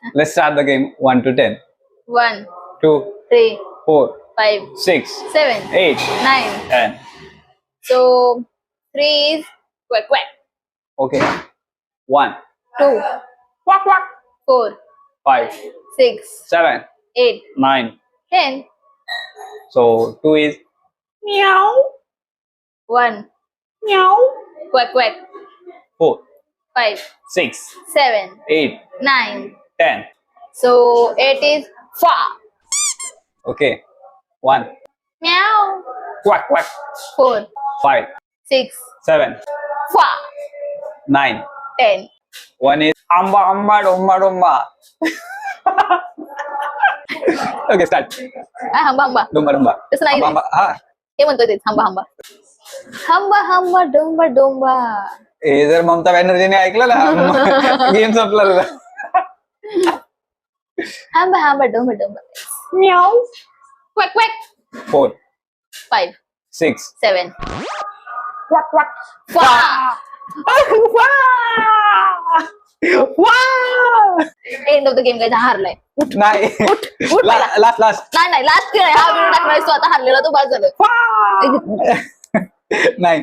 Let's start the game. 1 to 10. 1, 2, 3, 4, 5, 6, 7, 8, 9. 10. So 3 is quack quack. Okay. 1, 2, quack quack. 4, 5, 6, 7, 8, 9. 10. So 2 is meow, 1, meow. quack quack. 4, 5, 6, 7, 8, 9. 10. So 8 is fa. Okay. 1, Meow. quack quack. 4, 5, 6, 7, fa. 9. 10. 1 is amba amba domba domba. Okay, start. हंबा हंबा Domba domba. तसं नाही Amba, amba. हा. हे म्हणतोय तेच हंबा हंबा हंबा हंबा डोंबा डोंबा हे जर ममता बॅनर्जीने ऐकलं ना गेम संपला तुझा. हंबा हंबा डोंबा डोंबा म्याव. क्वॅक क्वॅक 4, 5, 6, 7 quack quack. फा एंड ऑफ द गेम काय हारलाय नाही उठ पहिला. लास्ट लास्ट नाही नाही लास्ट खेळ आहे. हा व्हिडिओ टाकणार तो आता हारलेला तो बाद झालं नाही